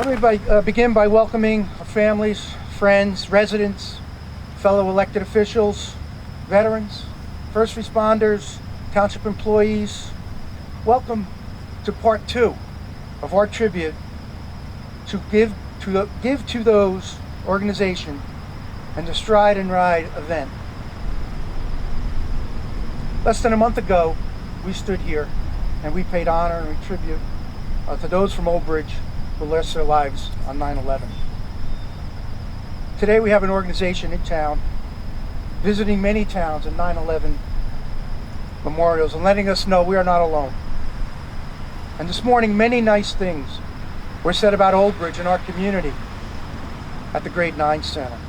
Let me begin by welcoming our families, friends, residents, fellow elected officials, veterans, first responders, township employees. Welcome to part 2 of our tribute to give to those organization and the Stride and Ride event. Less than a month ago, we stood here and we paid honor and tribute to those from Old Bridge who lost their lives on 9/11. Today we have an organization in town visiting many towns in 9/11 memorials and letting us know we are not alone. And this morning many nice things were said about Old Bridge and our community at the Grade 9 Center.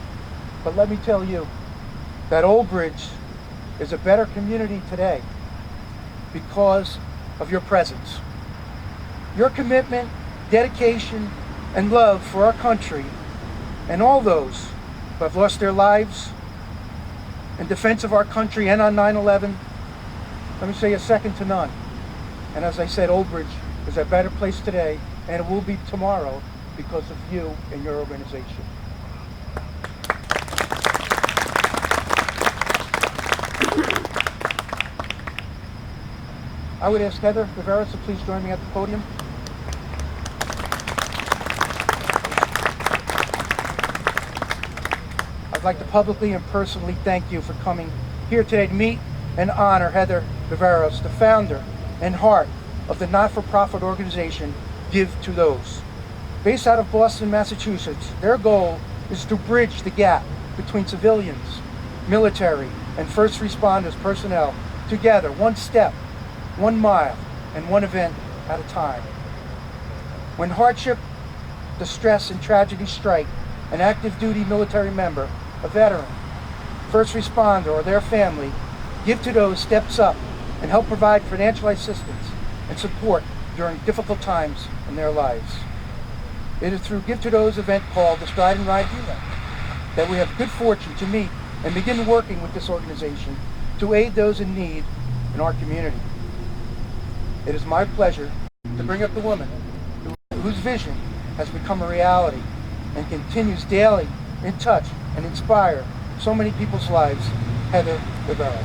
But let me tell you that Old Bridge is a better community today because of your presence. Your commitment, dedication, and love for our country and all those who have lost their lives in defense of our country and on 9/11, let me say, is second to none. And as I said, Old Bridge is a better place today, and it will be tomorrow because of you and your organization. I would ask Heather Rivera to please join me at the podium. I'd like to publicly and personally thank you for coming here today to meet and honor Heather Rivera, the founder and heart of the not-for-profit organization Give to Those. Based out of Boston, Massachusetts, their goal is to bridge the gap between civilians, military, and first responders personnel together, one step, 1 mile, and one event at a time. When hardship, distress, and tragedy strike an active duty military member, a veteran, first responder, or their family, Give to Those steps up and help provide financial assistance and support during difficult times in their lives. It is through Give to Those event called the Stride and Ride event that we have good fortune to meet and begin working with this organization to aid those in need in our community. It is my pleasure to bring up the woman whose vision has become a reality and continues daily in touch and inspire so many people's lives, Heather Rivera.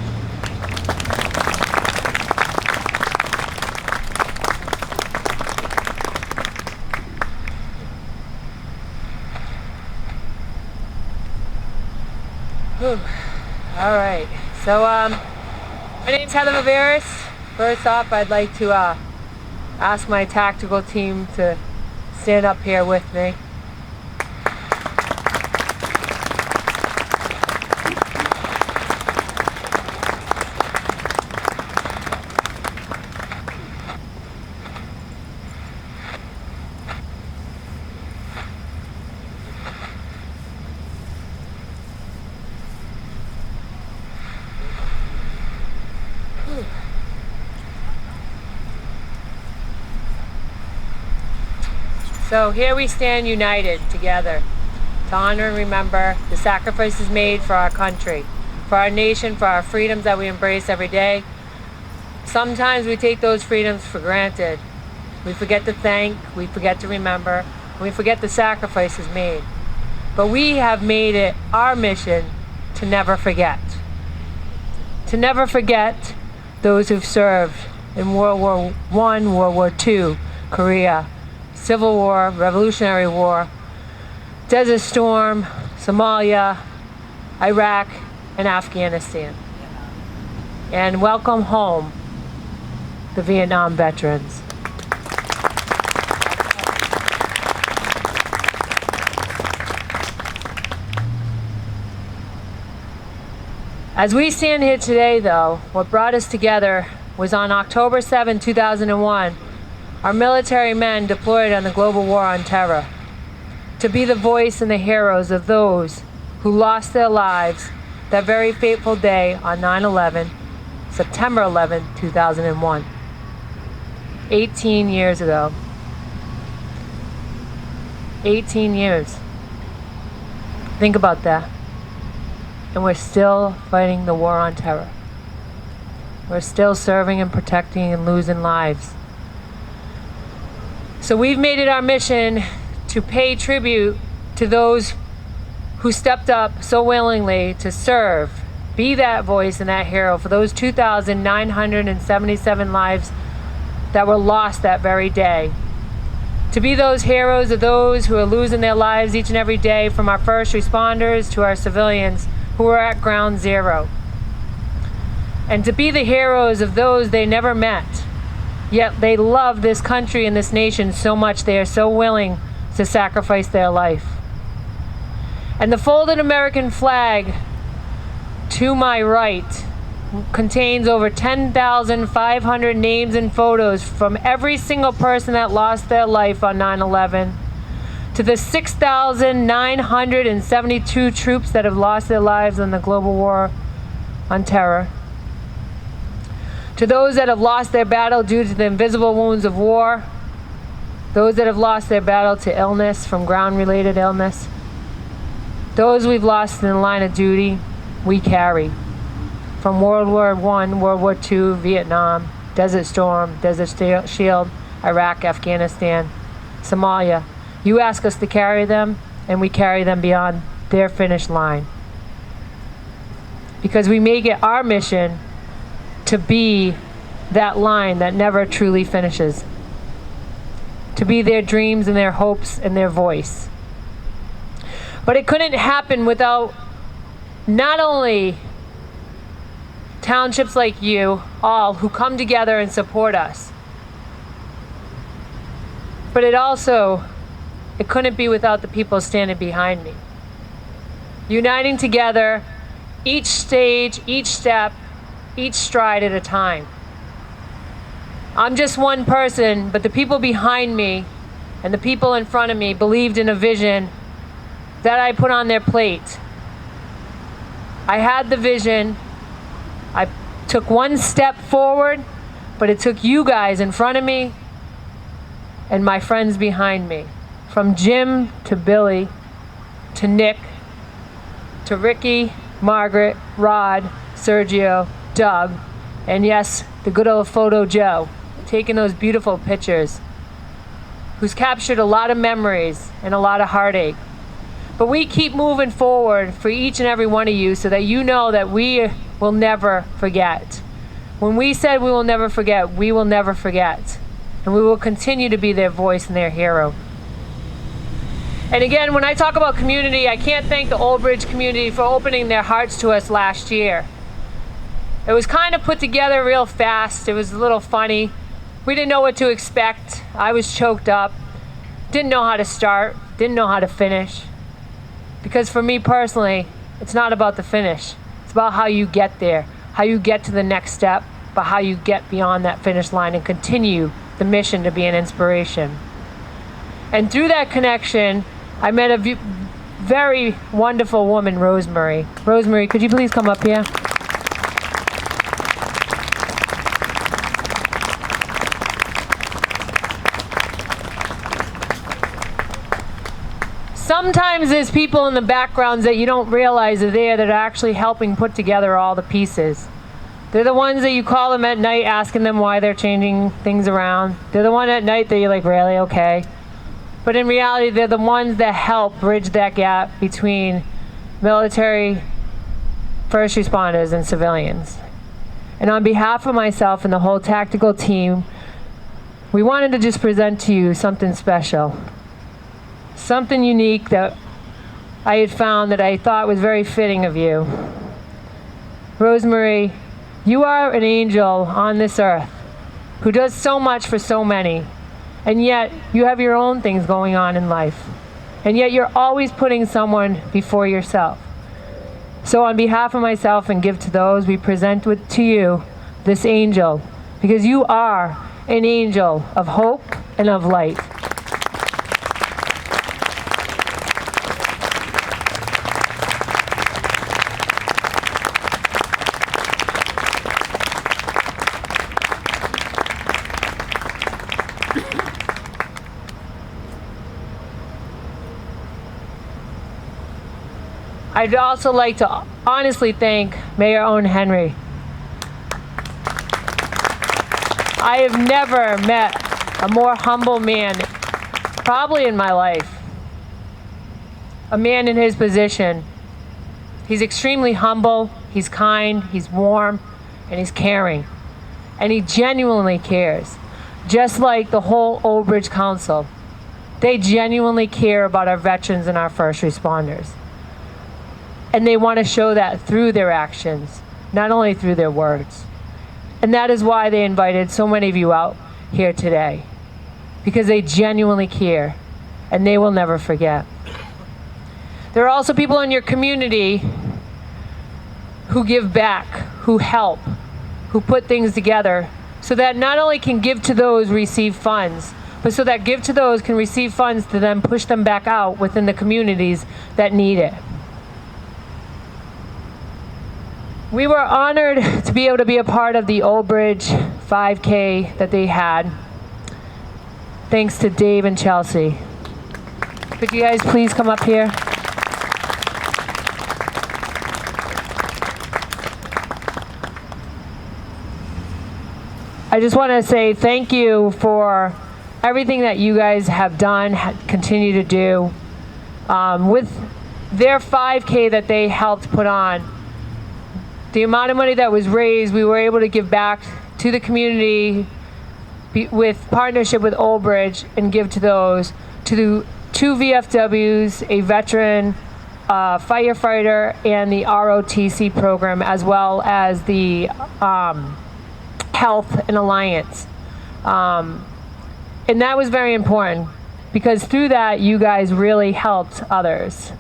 All right, so my name's Heather Rivera. First off, I'd like to ask my tactical team to stand up here with me. So here we stand united together to honor and remember the sacrifices made for our country, for our nation, for our freedoms that we embrace every day. Sometimes we take those freedoms for granted. We forget to thank, we forget to remember, and we forget the sacrifices made. But we have made it our mission to never forget. To never forget those who've served in World War I, World War II, Korea, Civil War, Revolutionary War, Desert Storm, Somalia, Iraq, and Afghanistan. And welcome home the Vietnam veterans. As we stand here today, though, what brought us together was on October 7, 2001, our military men deployed on the global war on terror to be the voice and the heroes of those who lost their lives that very fateful day on 9/11, September 11, 2001. 18 years ago. 18 years. Think about that. And we're still fighting the war on terror. We're still serving and protecting and losing lives. So we've made it our mission to pay tribute to those who stepped up so willingly to serve, be that voice and that hero for those 2,977 lives that were lost that very day. To be those heroes of those who are losing their lives each and every day, from our first responders to our civilians who are at ground zero. And to be the heroes of those they never met, yet they love this country and this nation so much they are so willing to sacrifice their life. And the folded American flag to my right contains over 10,500 names and photos from every single person that lost their life on 9/11, to the 6,972 troops that have lost their lives in the global war on terror, to those that have lost their battle due to the invisible wounds of war, those that have lost their battle to illness from ground-related illness, those we've lost in the line of duty we carry. From World War I, World War II, Vietnam, Desert Storm, Desert Shield, Iraq, Afghanistan, Somalia. You ask us to carry them, and we carry them beyond their finish line. Because we make it our mission to be that line that never truly finishes. To be their dreams and their hopes and their voice. But it couldn't happen without not only townships like you all who come together and support us, but it couldn't be without the people standing behind me. Uniting together, each stage, each step, each stride at a time. I'm just one person, but the people behind me and the people in front of me believed in a vision that I put on their plate. I had the vision. I took one step forward, but it took you guys in front of me and my friends behind me. From Jim to Billy to Nick to Ricky, Margaret, Rod, Sergio, Doug, and yes, the good old Photo Joe, taking those beautiful pictures, who's captured a lot of memories and a lot of heartache. But we keep moving forward for each and every one of you so that you know that we will never forget. When we said we will never forget, we will never forget. And we will continue to be their voice and their hero. And again, when I talk about community, I can't thank the Old Bridge community for opening their hearts to us last year. It was kind of put together real fast. It was a little funny. We didn't know what to expect. I was choked up. Didn't know how to start. Didn't know how to finish. Because for me personally, it's not about the finish. It's about how you get there, how you get to the next step, but how you get beyond that finish line and continue the mission to be an inspiration. And through that connection, I met a very wonderful woman, Rosemary. Rosemary, could you please come up here? Sometimes there's people in the backgrounds that you don't realize are there that are actually helping put together all the pieces. They're the ones that you call them at night asking them why they're changing things around. They're the one at night that you're like, really? Okay. But in reality, they're the ones that help bridge that gap between military, first responders, and civilians. And on behalf of myself and the whole tactical team, we wanted to just present to you something special. Something unique that I had found that I thought was very fitting of you. Rosemary, you are an angel on this earth who does so much for so many, and yet you have your own things going on in life, and yet you're always putting someone before yourself. So on behalf of myself and Give to Those, we present to you this angel, because you are an angel of hope and of light. I'd also like to honestly thank Mayor Owen Henry. I have never met a more humble man, probably in my life. a man in his position. He's extremely humble, he's kind, he's warm, and he's caring. And he genuinely cares. Just like the whole Old Bridge Council. They genuinely care about our veterans and our first responders. And they want to show that through their actions, not only through their words. And that is why they invited so many of you out here today. Because they genuinely care, and they will never forget. There are also people in your community who give back, who help, who put things together, so that not only can give to those receive funds, but so that give to those can receive funds to then push them back out within the communities that need it. We were honored to be able to be a part of the Old Bridge 5K that they had, thanks to Dave and Chelsea. Could you guys please come up here? I just want to say thank you for everything that you guys have done, continue to do. With their 5K that they helped put on, the amount of money that was raised, we were able to give back to the community with partnership with Old Bridge and give to those, to 2 VFWs, a veteran, firefighter, and the ROTC program, as well as the Health and Alliance. And that was very important because through that, you guys really helped others.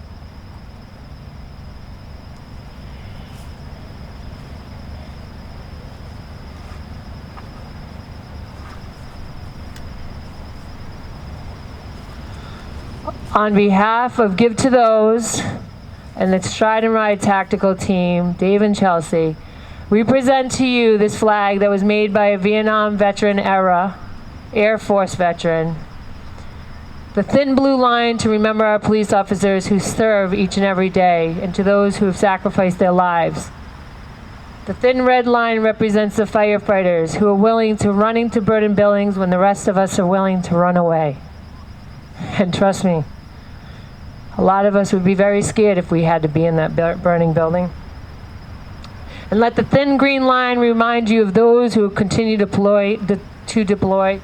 On behalf of Give to Those and the Stride and Ride Tactical Team, Dave and Chelsea, we present to you this flag that was made by a Vietnam veteran era, Air Force veteran. The thin blue line to remember our police officers who serve each and every day, and to those who have sacrificed their lives. The thin red line represents the firefighters who are willing to run into burning buildings when the rest of us are willing to run away. And trust me, a lot of us would be very scared if we had to be in that burning building. And let the thin green line remind you of those who continue to deploy,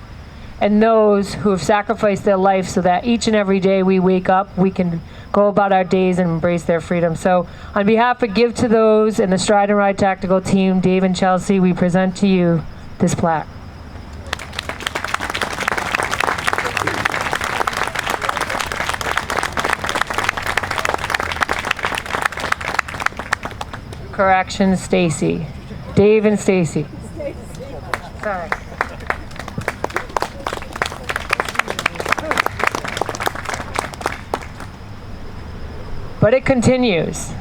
and those who have sacrificed their life so that each and every day we wake up, we can go about our days and embrace their freedom. So on behalf of Give to Those and the Stride and Ride Tactical Team, Dave and Chelsea, we present to you this plaque. Correction, Stacy. Dave and Stacy. Sorry. But it continues.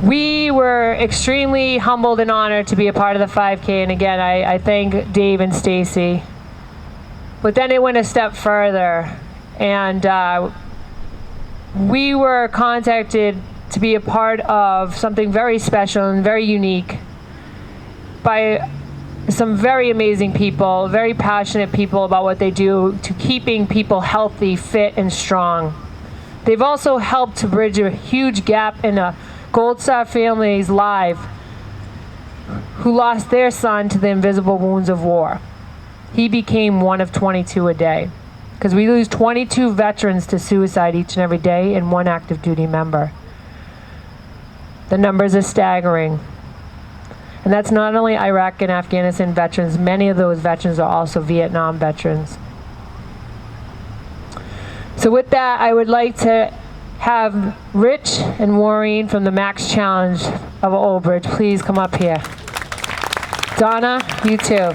We were extremely humbled and honored to be a part of the 5K, and again, I thank Dave and Stacy. But then it went a step further, and we were contacted to be a part of something very special and very unique by some very amazing people, very passionate people about what they do to keeping people healthy, fit, and strong. They've also helped to bridge a huge gap in a Gold Star family's life who lost their son to the invisible wounds of war. He became one of 22 a day, because we lose 22 veterans to suicide each and every day and 1 active duty member. The numbers are staggering. And that's not only Iraq and Afghanistan veterans, many of those veterans are also Vietnam veterans. So with that, I would like to have Rich and Maureen from the Max Challenge of Old Bridge please come up here. Donna, you too.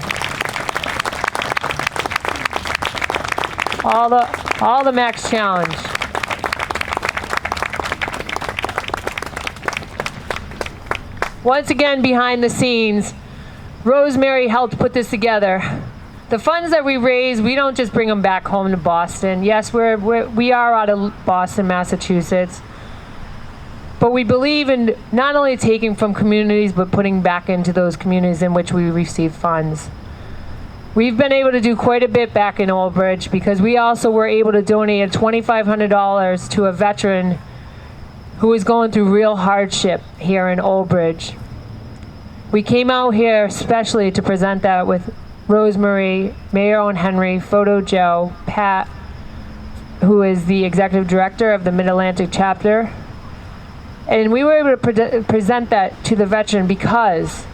All the Max Challenge. Once again, behind the scenes, Rosemary helped put this together. The funds that we raise, we don't just bring them back home to Boston. Yes, we are out of Boston, Massachusetts. But we believe in not only taking from communities, but putting back into those communities in which we receive funds. We've been able to do quite a bit back in Old Bridge because we also were able to donate $2,500 to a veteran who is going through real hardship here in Old Bridge. We came out here especially to present that with Rosemary, Mayor Owen Henry, Photo Joe, Pat, who is the executive director of the Mid-Atlantic chapter. And we were able to present that to the veteran because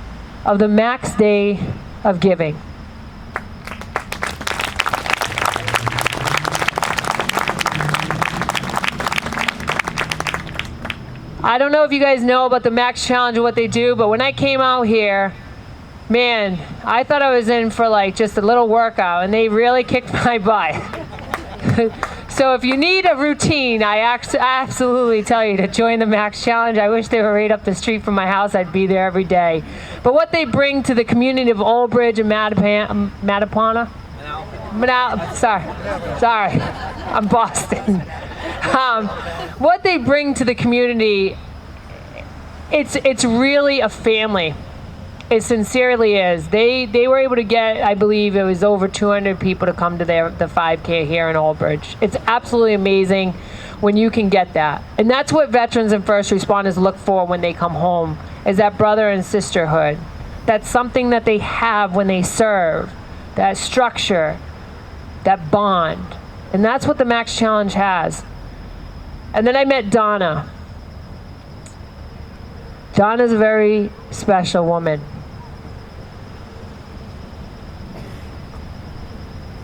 of the max day of giving. I don't know if you guys know about the Max Challenge and what they do, but when I came out here, man, I thought I was in for like just a little workout, and they really kicked my butt. So if you need a routine, I absolutely tell you to join the Max Challenge. I wish they were right up the street from my house. I'd be there every day. But what they bring to the community of Old Bridge and Mattapona? Sorry, I'm Boston. What they bring to the community, it's really a family. It sincerely is. They were able to get, I believe it was over 200 people to come to the 5K here in Old Bridge. It's absolutely amazing when you can get that. And that's what veterans and first responders look for when they come home, is that brother and sisterhood. That's something that they have when they serve, that structure, that bond. And that's what the Max Challenge has. And then I met Donna. Donna's a very special woman.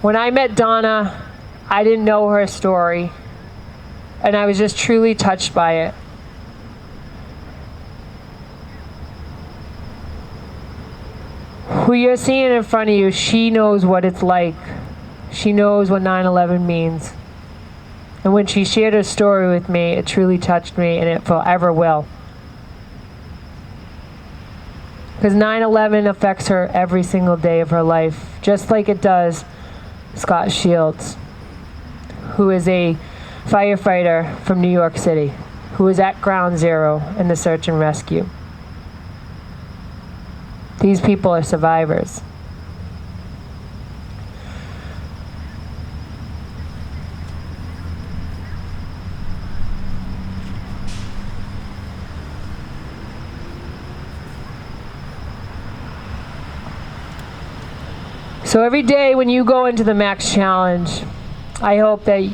When I met Donna, I didn't know her story, and I was just truly touched by it. Who you're seeing in front of you, she knows what it's like. She knows what 9/11 means. And when she shared her story with me, it truly touched me, and it forever will. Because 9/11 affects her every single day of her life, just like it does Scott Shields, who is a firefighter from New York City, who was at Ground Zero in the search and rescue. These people are survivors. So every day when you go into the Max Challenge, I hope that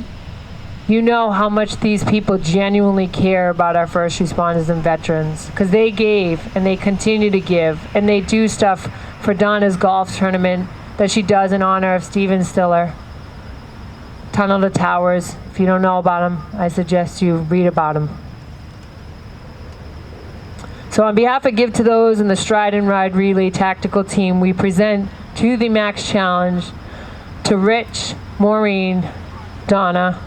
you know how much these people genuinely care about our first responders and veterans, because they gave and they continue to give, and they do stuff for Donna's golf tournament that she does in honor of Steven Stiller. Tunnel to Towers. If you don't know about him, I suggest you read about him. So on behalf of Give to Those and the Stride and Ride Relay Tactical Team, we present to the Max Challenge to Rich, Maureen, Donna,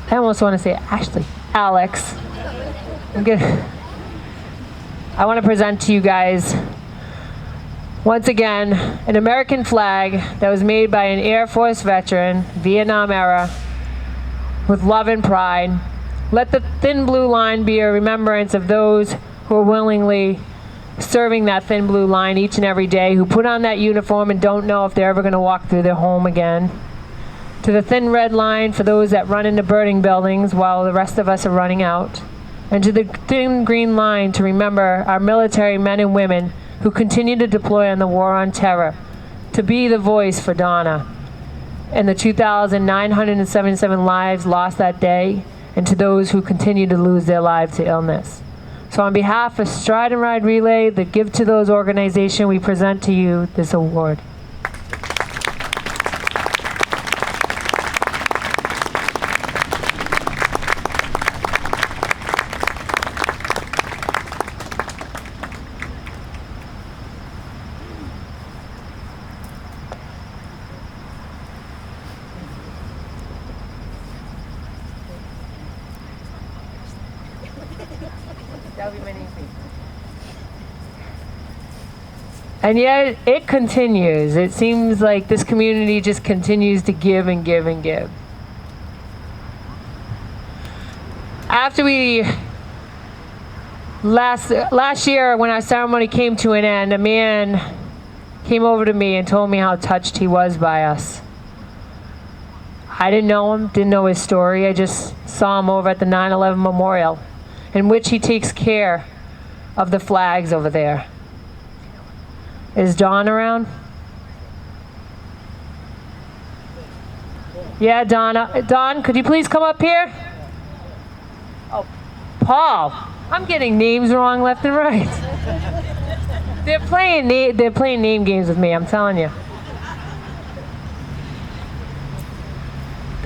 I almost want to say Ashley, Alex. I want to present to you guys once again an American flag that was made by an Air Force veteran, Vietnam era, with love and pride. Let the thin blue line be a remembrance of those who are willingly serving that thin blue line each and every day, who put on that uniform and don't know if they're ever going to walk through their home again. To the thin red line for those that run into burning buildings while the rest of us are running out. And to the thin green line to remember our military men and women who continue to deploy on the war on terror, to be the voice for Donna and the 2,977 lives lost that day, and to those who continue to lose their lives to illness. So on behalf of Stride and Ride Relay, the Give to Those organization, we present to you this award. And yet it continues. It seems like this community just continues to give and give and give. After we, last year when our ceremony came to an end, a man came over to me and told me how touched he was by us. I didn't know him, didn't know his story. I just saw him over at the 9/11 memorial, in which he takes care of the flags over there. Is Don around? Yeah, Donna. Don, could you please come up here? Oh, Paul. I'm getting names wrong left and right. They're playing name games with me, I'm telling you.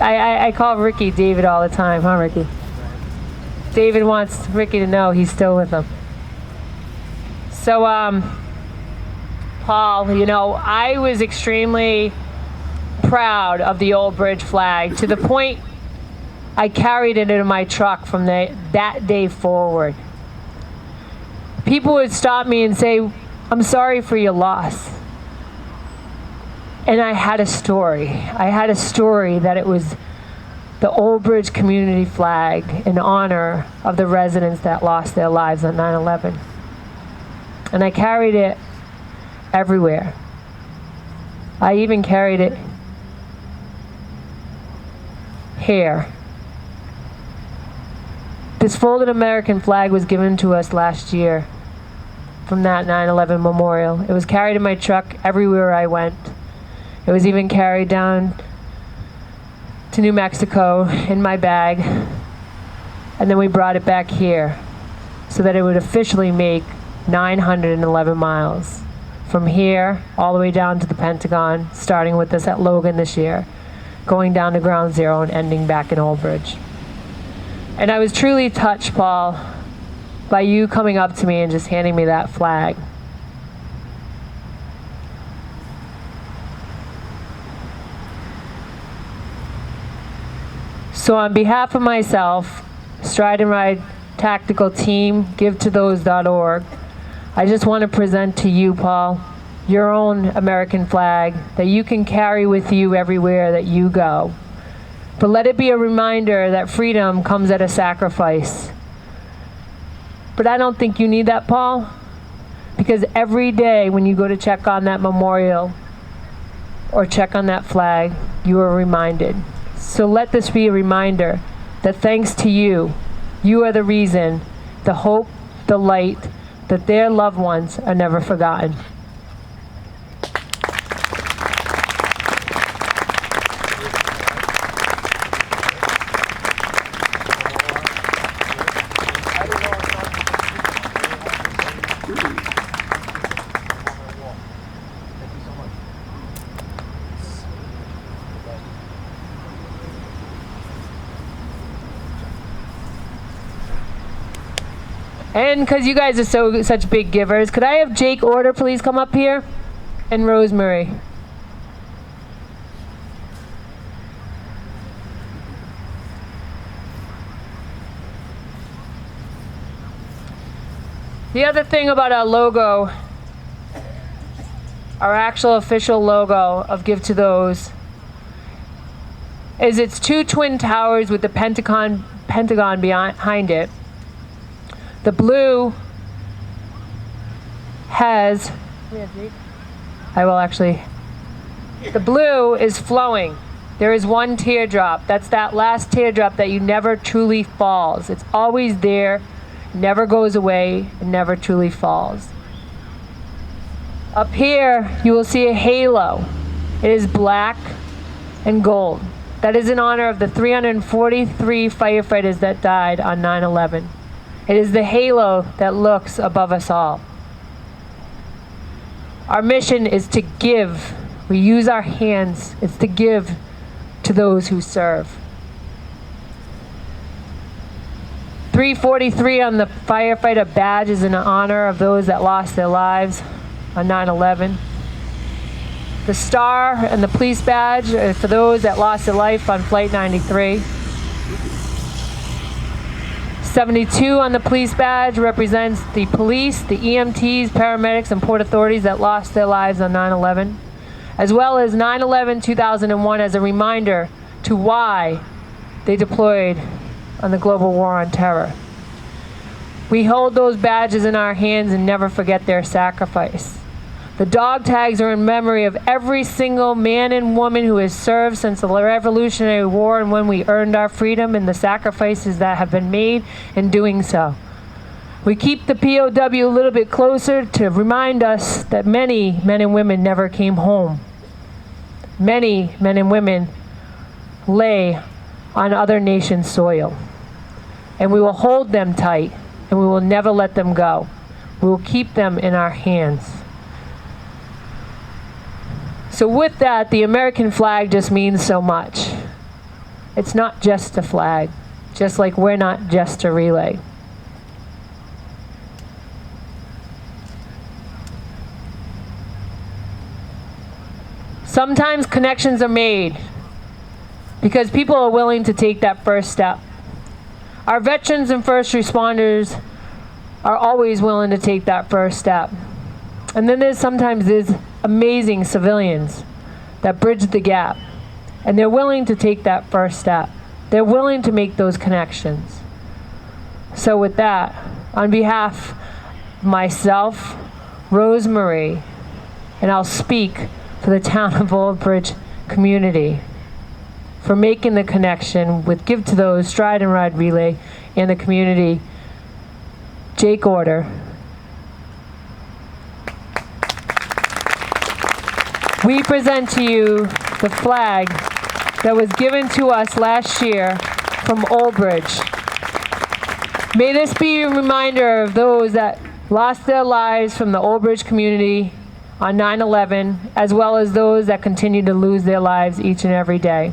I call Ricky David all the time, huh, Ricky? David wants Ricky to know he's still with him. So, Paul, you know, I was extremely proud of the Old Bridge flag to the point I carried it in my truck from that day forward. People would stop me and say, "I'm sorry for your loss." And I had a story. I had a story that it was the Old Bridge community flag in honor of the residents that lost their lives on 9/11. And I carried it everywhere. I even carried it here. This folded American flag was given to us last year from that 9/11 memorial. It was carried in my truck everywhere I went. It was even carried down to New Mexico in my bag, and then we brought it back here so that it would officially make 911 miles from here all the way down to the Pentagon, starting with us at Logan this year, going down to Ground Zero and ending back in Old Bridge. And I was truly touched, Paul, by you coming up to me and just handing me that flag. So on behalf of myself, Stride and Ride Tactical Team, GiveToThose.org, I just want to present to you, Paul, your own American flag that you can carry with you everywhere that you go. But let it be a reminder that freedom comes at a sacrifice. But I don't think you need that, Paul, because every day when you go to check on that memorial or check on that flag, you are reminded. So let this be a reminder that thanks to you, you are the reason, the hope, the light, that their loved ones are never forgotten. And because you guys are such big givers, could I have Jake Order please come up here? And Rosemary. The other thing about our logo, our actual official logo of Give to Those, is it's two twin towers with the Pentagon behind it. The blue has, the blue is flowing. There is one teardrop. That's that last teardrop that you never truly falls. It's always there, never goes away, and never truly falls. Up here, you will see a halo. It is black and gold. That is in honor of the 343 firefighters that died on 9/11. It is the halo that looks above us all. Our mission is to give. We use our hands. It's to give to those who serve. 343 on the firefighter badge is in honor of those that lost their lives on 9/11. The star and the police badge are for those that lost their life on Flight 93. 72 on the police badge represents the police, the EMTs, paramedics, and port authorities that lost their lives on 9/11, as well as 9/11-2001 as a reminder to why they deployed on the global war on terror. We hold those badges in our hands and never forget their sacrifice. The dog tags are in memory of every single man and woman who has served since the Revolutionary War and when we earned our freedom and the sacrifices that have been made in doing so. We keep the POW a little bit closer to remind us that many men and women never came home. Many men and women lay on other nations' soil. And we will hold them tight, and we will never let them go. We will keep them in our hands. So with that, the American flag just means so much. It's not just a flag, just like we're not just a relay. Sometimes connections are made because people are willing to take that first step. Our veterans and first responders are always willing to take that first step. And then there's amazing civilians that bridge the gap, and they're willing to take that first step. They're willing to make those connections. So with that, on behalf of myself, Rosemary, and I'll speak for the town of Old Bridge community for making the connection with Give to Those, Stride and Ride Relay, and the community. Jake Order. We present to you the flag that was given to us last year from Old Bridge. May this be a reminder of those that lost their lives from the Old Bridge community on 9/11, as well as those that continue to lose their lives each and every day.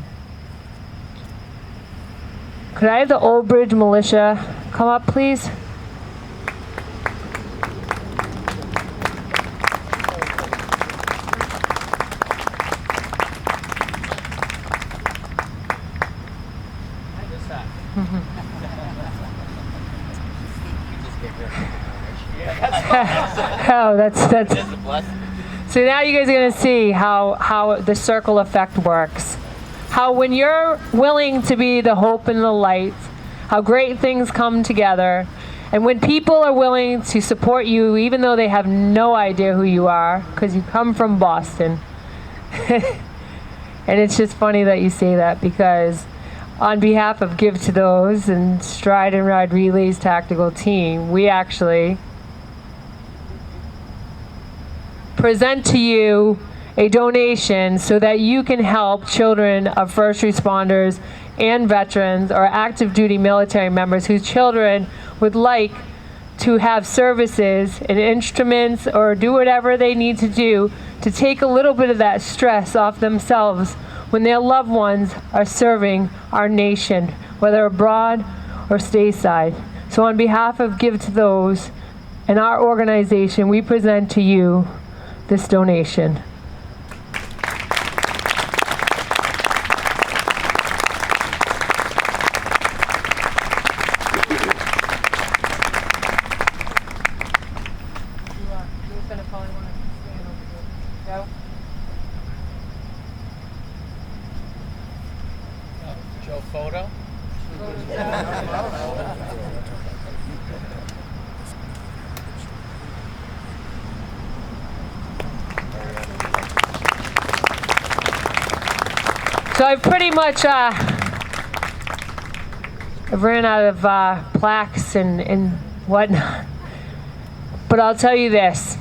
Could I have the Old Bridge militia come up, please? Oh, that's. So now you guys are going to see how the circle effect works. How when you're willing to be the hope and the light, how great things come together. And when people are willing to support you, even though they have no idea who you are, because you come from Boston. And it's just funny that you say that, because on behalf of Give to Those and Stride and Ride Relay's tactical team, we actually present to you a donation so that you can help children of first responders and veterans or active duty military members whose children would like to have services and instruments or do whatever they need to do to take a little bit of that stress off themselves when their loved ones are serving our nation, whether abroad or stateside. So on behalf of Give to Those and our organization, we present to you this donation. Joe photo? So I've pretty much I've ran out of plaques and whatnot. But I'll tell you this,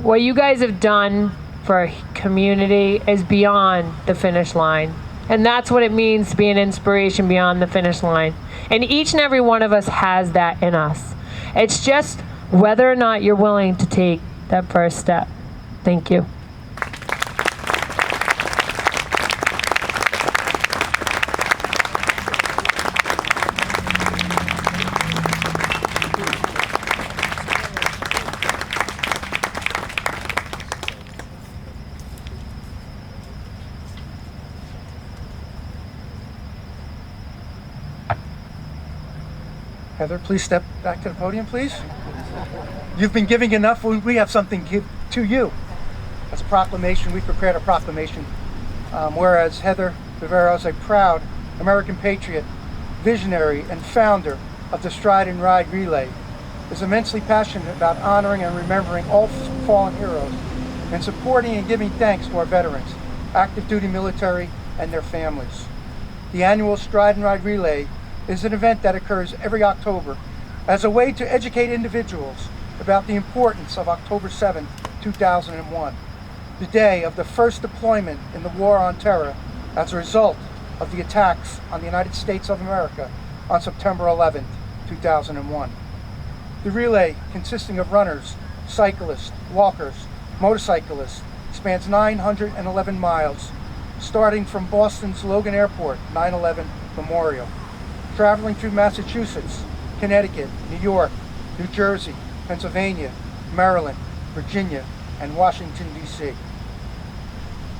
what you guys have done for a community is beyond the finish line. And that's what it means to be an inspiration beyond the finish line. And each and every one of us has that in us. It's just whether or not you're willing to take that first step. Thank you. Heather, please step back to the podium, please. You've been giving enough. We have something to give to you. As a proclamation, we prepared a proclamation. Whereas Heather Rivera is a proud American patriot, visionary, and founder of the Stride and Ride Relay, is immensely passionate about honoring and remembering all fallen heroes and supporting and giving thanks to our veterans, active duty military, and their families. The annual Stride and Ride Relay is an event that occurs every October as a way to educate individuals about the importance of October 7, 2001, the day of the first deployment in the War on Terror as a result of the attacks on the United States of America on September 11, 2001. The relay, consisting of runners, cyclists, walkers, motorcyclists, spans 911 miles, starting from Boston's Logan Airport 9/11 Memorial, traveling through Massachusetts, Connecticut, New York, New Jersey, Pennsylvania, Maryland, Virginia, and Washington, D.C.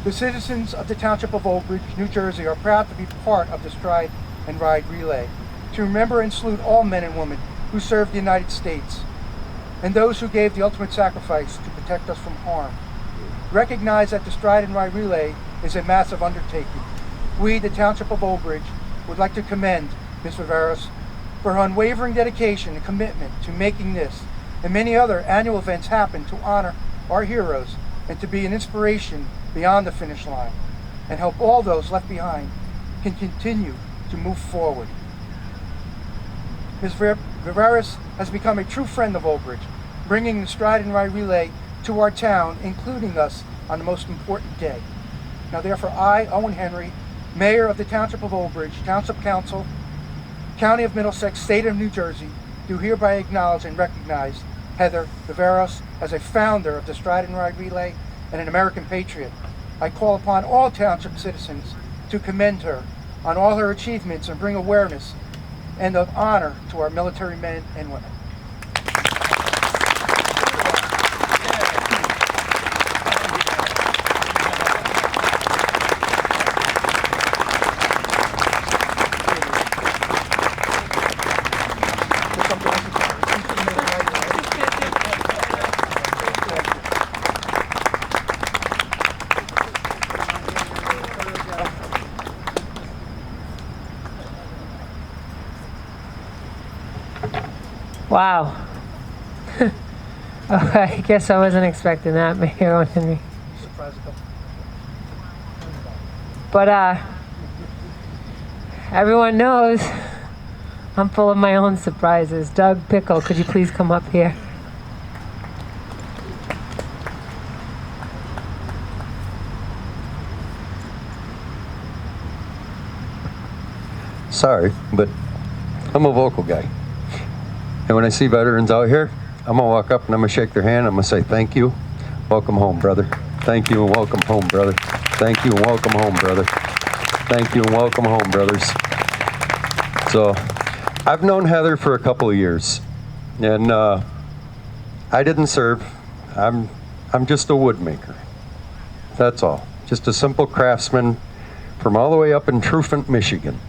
The citizens of the Township of Old Bridge, New Jersey are proud to be part of the Stride and Ride Relay, to remember and salute all men and women who served the United States, and those who gave the ultimate sacrifice to protect us from harm. Recognize that the Stride and Ride Relay is a massive undertaking. We, the Township of Old Bridge, would like to commend Ms. Viveros for her unwavering dedication and commitment to making this and many other annual events happen to honor our heroes and to be an inspiration beyond the finish line and help all those left behind can continue to move forward. Ms. Viveros has become a true friend of Old Bridge, bringing the Stride and Ride Relay to our town, including us on the most important day. Now therefore I, Owen Henry, Mayor of the Township of Old Bridge, Township Council, County of Middlesex, State of New Jersey, do hereby acknowledge and recognize Heather Viveros as a founder of the Stride and Ride Relay and an American patriot. I call upon all township citizens to commend her on all her achievements and bring awareness and of honor to our military men and women. Wow. Oh, I guess I wasn't expecting that, Mayor Owen Henry. But everyone knows I'm full of my own surprises. Doug Pickle, could you please come up here? Sorry, but I'm a vocal guy. And when I see veterans out here, I'm gonna walk up and I'm gonna shake their hand. I'm gonna say, thank you, welcome home, brother. Thank you and welcome home, brother. Thank you and welcome home, brother. Thank you and welcome home, brothers. So, I've known Heather for a couple of years, and I didn't serve. I'm just a woodmaker. That's all. Just a simple craftsman from all the way up in Trufant, Michigan.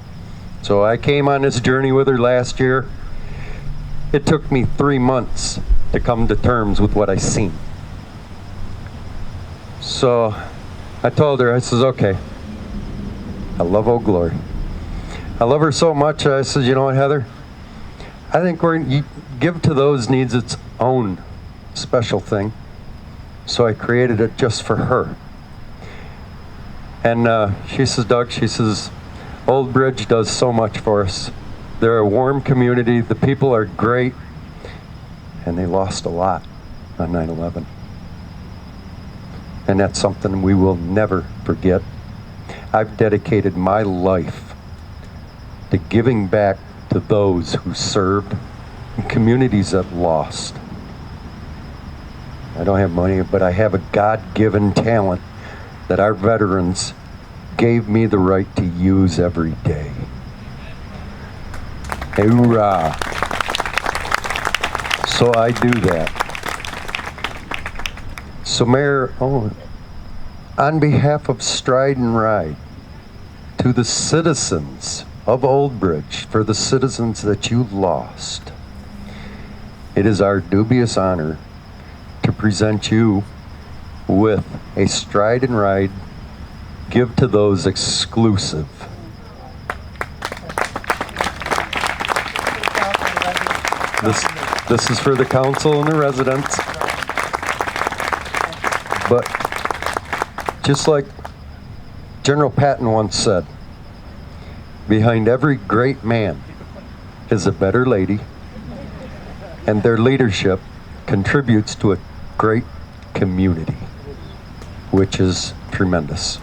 So I came on this journey with her last year. It took me 3 months to come to terms with what I seen. So I told her, I says, okay, I love Old Glory. I love her so much, I said, you know what, Heather? I think you give to those needs its own special thing. So I created it just for her. And she says, Doug, she says, Old Bridge does so much for us. They're a warm community, the people are great, and they lost a lot on 9/11. And that's something we will never forget. I've dedicated my life to giving back to those who served in communities that lost. I don't have money, but I have a God-given talent that our veterans gave me the right to use every day. Hoorah! So I do that. So Mayor Owen, on behalf of Stride and Ride, to the citizens of Old Bridge, for the citizens that you lost, it is our dubious honor to present you with a Stride and Ride Give to Those exclusive. This is for the council and the residents. But just like General Patton once said, behind every great man is a better lady, and their leadership contributes to a great community, which is tremendous.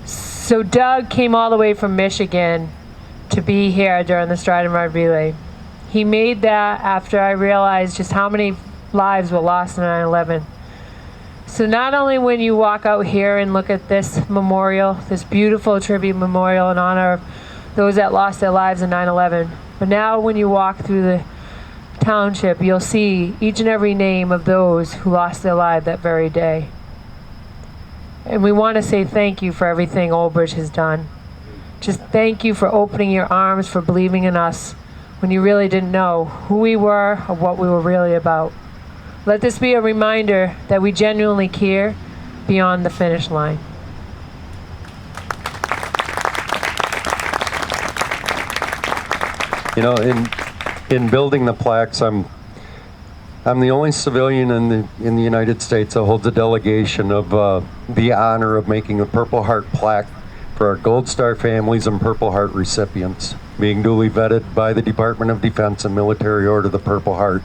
So Doug came all the way from Michigan to be here during the Stride and Ride Relay. He made that after I realized just how many lives were lost in 9/11. So not only when you walk out here and look at this memorial, this beautiful tribute memorial in honor of those that lost their lives in 9/11, but now when you walk through the township, you'll see each and every name of those who lost their life that very day. And we want to say thank you for everything Old Bridge has done. Just thank you for opening your arms, for believing in us when you really didn't know who we were or what we were really about. Let this be a reminder that we genuinely care beyond the finish line. You know, in building the plaques, I'm the only civilian in the United States that holds a delegation of the honor of making a Purple Heart plaque for our Gold Star families and Purple Heart recipients. Being duly vetted by the Department of Defense and Military Order of the Purple Heart,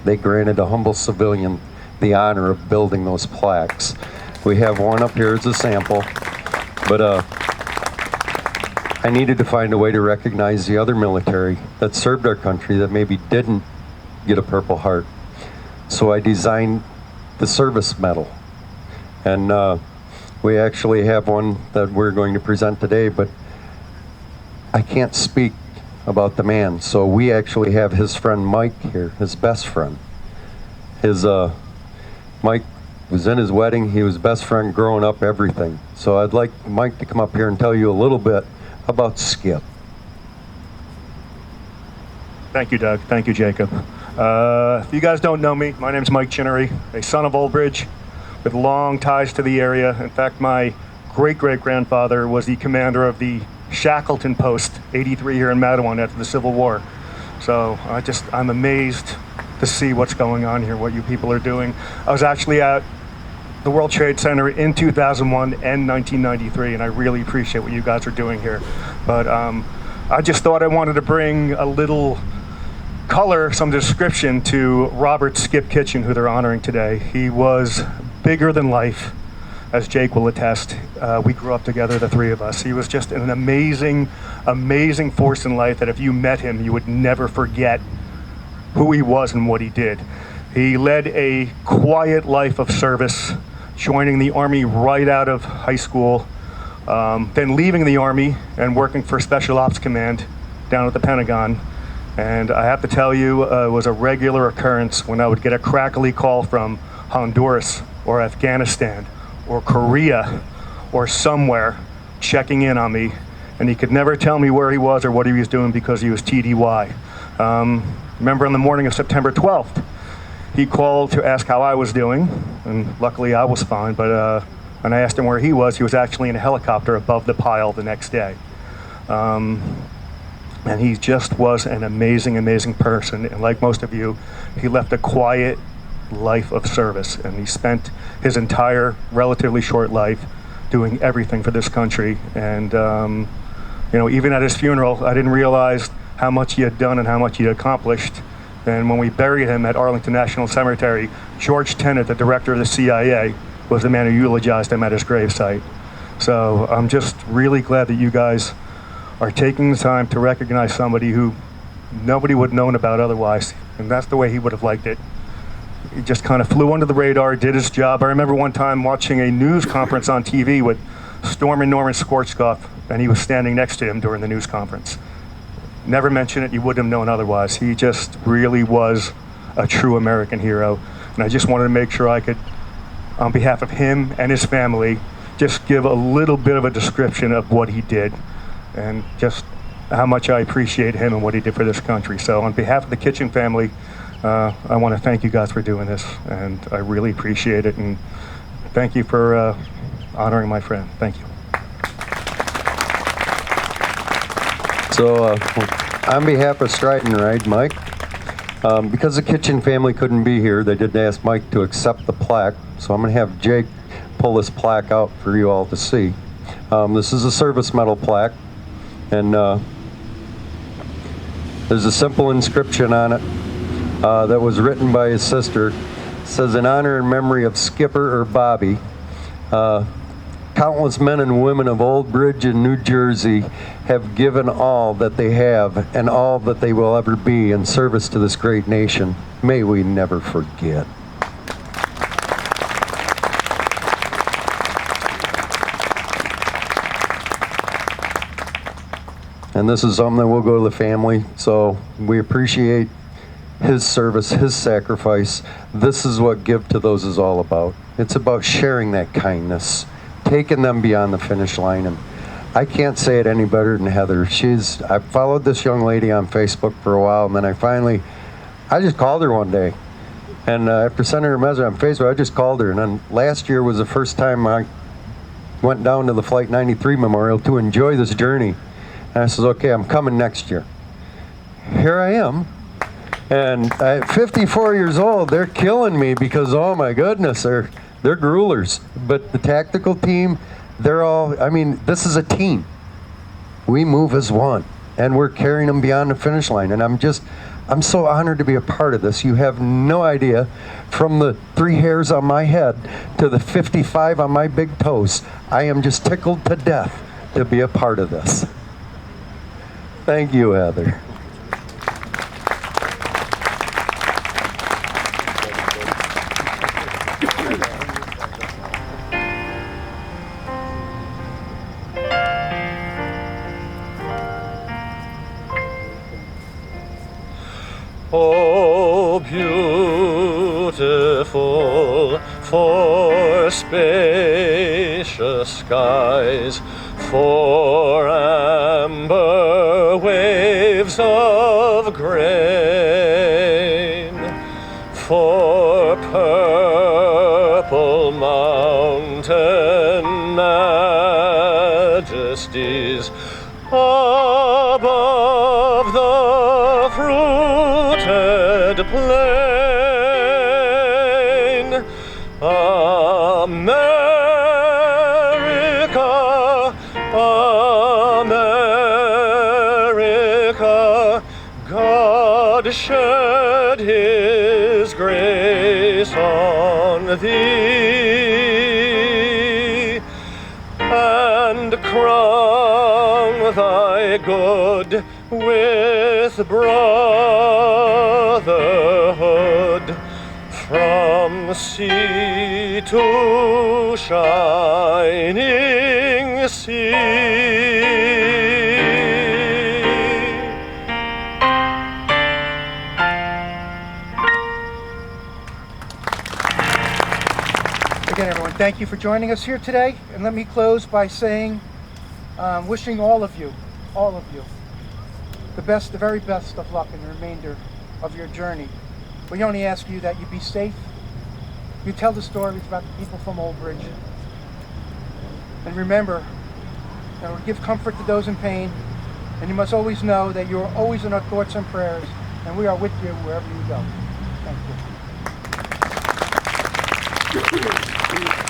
they granted a humble civilian the honor of building those plaques. We have one up here as a sample, but I needed to find a way to recognize the other military that served our country that maybe didn't get a Purple Heart. So I designed the service medal, and we actually have one that we're going to present today, but I can't speak about the man, so we actually have his friend Mike here, his best friend. Mike was in his wedding, he was best friend growing up, everything. So I'd like Mike to come up here and tell you a little bit about Skip. Thank you, Doug. Thank you, Jacob. If you guys don't know me, my name is Mike Chinnery, a son of Old Bridge with long ties to the area. In fact, my great-great-grandfather was the commander of the Shackleton Post, 83 here in Matawan after the Civil War. So I'm amazed to see what's going on here, what you people are doing. I was actually at the World Trade Center in 2001 and 1993, and I really appreciate what you guys are doing here. But I just thought I wanted to bring a little color, some description to Robert Skip Kitchen, who they're honoring today. He was bigger than life, as Jake will attest. We grew up together, the three of us. He was just an amazing, amazing force in life that if you met him, you would never forget who he was and what he did. He led a quiet life of service, joining the Army right out of high school, then leaving the Army and working for Special Ops Command down at the Pentagon. And I have to tell you, it was a regular occurrence when I would get a crackly call from Honduras or Afghanistan or Korea or somewhere checking in on me, and he could never tell me where he was or what he was doing because he was TDY. Remember on the morning of September 12th, he called to ask how I was doing, and luckily I was fine, but when I asked him where he was actually in a helicopter above the pile the next day. And he just was an amazing, amazing person. And like most of you, he left a quiet life of service. And he spent his entire relatively short life doing everything for this country. And, you know, even at his funeral, I didn't realize how much he had done and how much he had accomplished. And when we buried him at Arlington National Cemetery, George Tenet, the director of the CIA, was the man who eulogized him at his gravesite. So I'm just really glad that you guys are taking the time to recognize somebody who nobody would have known about otherwise. And that's the way he would have liked it. He just kind of flew under the radar, did his job. I remember one time watching a news conference on TV with Stormin' Norman Schwarzkopf, and he was standing next to him during the news conference. Never mention it, you wouldn't have known otherwise. He just really was a true American hero. And I just wanted to make sure I could, on behalf of him and his family, just give a little bit of a description of what he did and just how much I appreciate him and what he did for this country. So on behalf of the Kitchen family, I want to thank you guys for doing this, and I really appreciate it. And Thank you for honoring my friend. Thank you. So, on behalf of Stride and Ride, Mike, because the Kitchen family couldn't be here, they did ask Mike to accept the plaque. So I'm going to have Jake pull this plaque out for you all to see. This is a service medal plaque, and there's a simple inscription on it that was written by his sister. It says, in honor and memory of Skipper or Bobby, countless men and women of Old Bridge in New Jersey have given all that they have and all that they will ever be in service to this great nation. May we never forget. And this is something that will go to the family, so we appreciate his service, his sacrifice. This is what Give to Those is all about. It's about sharing that kindness, taking them beyond the finish line. And I can't say it any better than Heather. I followed this young lady on Facebook for a while, and then I just called her one day. And after sending her a message on Facebook, I just called her. And then last year was the first time I went down to the Flight 93 Memorial to enjoy this journey. And I said, okay, I'm coming next year. Here I am. And at 54 years old, they're killing me because, oh my goodness, they're gruelers. But the tactical team, this is a team. We move as one, and we're carrying them beyond the finish line. And I'm so honored to be a part of this. You have no idea, from the 3 hairs on my head to the 55 on my big toes, I am just tickled to death to be a part of this. Thank you, Heather. Oh, beautiful for spacious skies, for amber waves of grain, for purple mountain majesties above the fruited plain. America, America, God shed his grace on thee, and crown thy good with brotherhood, from sea to shining sea. Again, everyone, thank you for joining us here today. And let me close by saying, wishing all of you, the very best of luck in the remainder of your journey. We only ask you that you be safe, you tell the stories about the people from Old Bridge, and remember, give comfort to those in pain, and you must always know that you are always in our thoughts and prayers, and we are with you wherever you go. Thank you.